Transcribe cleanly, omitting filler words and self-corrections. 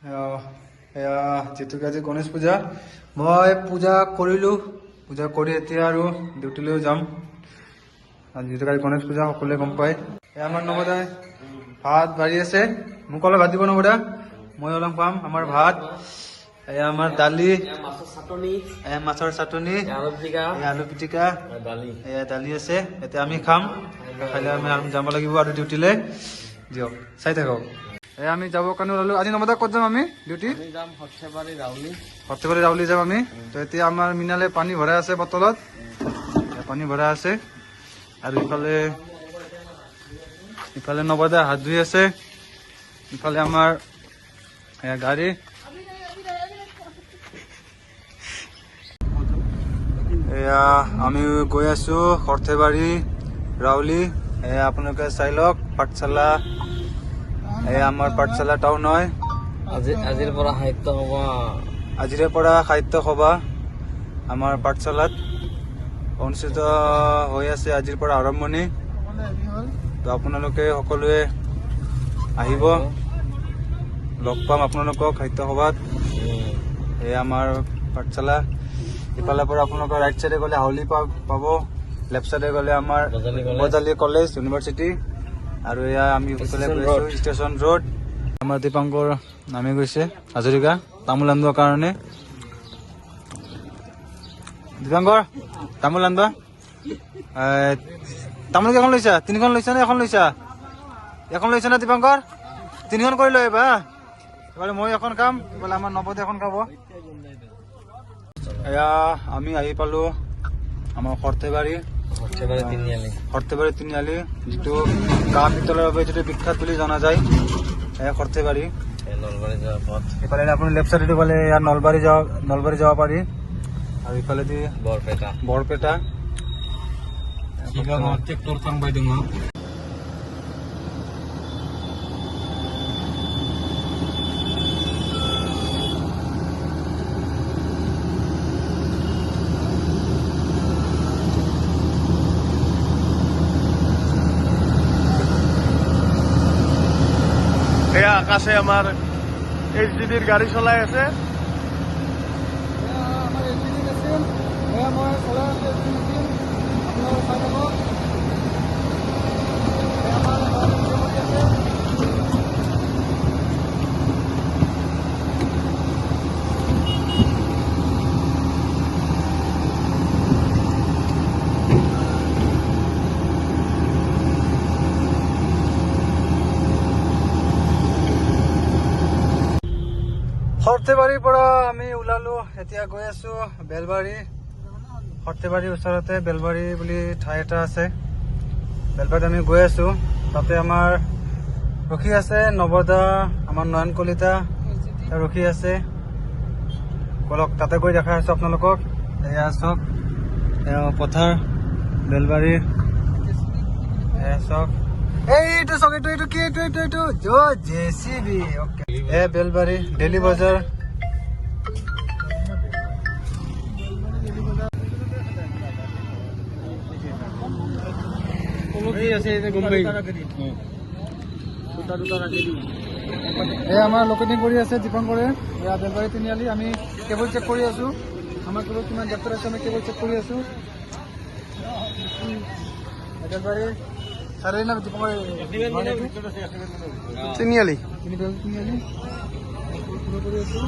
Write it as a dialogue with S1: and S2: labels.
S1: এয়া যিহেতুকে আজি গণেশ পূজা মই পূজা কৰিলোঁ পূজা কৰি এতিয়া আৰু ডিউটিলৈ যাম যিহেতুকে আজি গণেশ পূজা সকলোৱে গম পায় এয়া আমাৰ নৱদাই ভাত বাঢ়ি আছে মোক অলপ ভাত দিব নৱদা মই অলপ পাম আমাৰ ভাত এয়া আমাৰ দালি এয়া মাছৰ চাটনি আলু পিটিকা এয়া দালি আছে এতিয়া আমি খাম খাইলে আমি আৰু যাব লাগিব আৰু ডিউটিলৈ দিয়ক চাই থাকক এয়া আমি যাবৰ কাৰণে ওলালো আজি নৱদা ক'ত যাম আমি ডিউটি সৰ্থেবাৰী ৰাউলি যাম আমি তো এতিয়া আমাৰ মিনালে পানী ভৰাই আছে বটলত পানী ভৰাই আছে আৰু ইফালে নৱদা হাত ধুই আছে ইফালে আমাৰ গাড়ী এয়া আমি গৈ আছো সৰ্থেবাৰী ৰাউলি এয়া আপোনালোকে চাই লওক পাঠশালা এয়া আমাৰ পাঠশালা টাউন হয় আজিৰে পৰা সাহিত্য সভা আমাৰ পাঠশালাত অনুষ্ঠিত হৈ আছে আজিৰ পৰা আৰম্ভণি তো আপোনালোকে সকলোৱে আহিব লগ পাম আপোনালোকক সাহিত্য সভাত এয়া আমাৰ পাঠশালা ইফালে পৰা আপোনালোকৰ ৰাইট চাইডে গ'লে হাউলি পাব লেফ্ট চাইডে গ'লে আমাৰ বজালী কলেজ ইউনিভাৰ্চিটি আৰু এয়া আমি ইফালে গৈছোঁ ষ্টেচন ৰোড আমাৰ দীপাংকৰ নামি গৈছে হাজৰিকা তামোল আনিবৰ কাৰণে দীপাংকৰ তামোল আনিবা তামোল কেইখন লৈছা তিনিখন লৈছা নে এখন লৈছা না দীপাংকৰ তিনিখন কৰি লৈ আহিবা এবাৰ মই এখন খাম বোলে আমাৰ নৱদে এখন খাব এয়া আমি আহি পালো আমাৰ সৰ্থেবাৰী তিনিআলি যিটো কাঁহ পিতলৰ বাবে যিটো বিখ্যাত বুলি জনা যায় এয়া সৰ্থেবাৰী ইফালে আপুনি লেফ্ট চাইডে গ'লে ইয়াত নলবাৰী যাব পাৰি আৰু ইফালেদি বৰপেটা
S2: এয়া আকাশে আমাৰ HDDৰ গাড়ী চলাই আছে
S1: সৰ্থেবাৰীৰ পৰা আমি ওলালো এতিয়া গৈ আছো বেলবাৰী সৰ্থেবাৰীৰ ওচৰতে বেলবাৰী বুলি ঠাই এটা আছে বেলবাৰীত আমি গৈ আছো তাতে আমাৰ ৰখি আছে নৱদা আমাৰ নয়ন কলিতা ৰখি আছে বলক তাতে গৈ দেখাই আছো আপোনালোকক এয়া চাওক পথাৰ বেলবাৰী এয়া চাওক এইটো চাওক এইটো কি এইটো JCB ওকে এ বেলবাৰী ডেইলি বজাৰ আমাৰ লোকেটিং কৰি আছে দীপাংকৰে এয়া বেলবাৰী তিনিআলি আমি কেবল চেক কৰি আছো আমাৰ কেবল কিমান ডেপ্থৰ আছে আমি কেবল চেক কৰি আছো বেলবাৰী চাৰি না দীপাংকৰ তিনিআলি কৰি আছো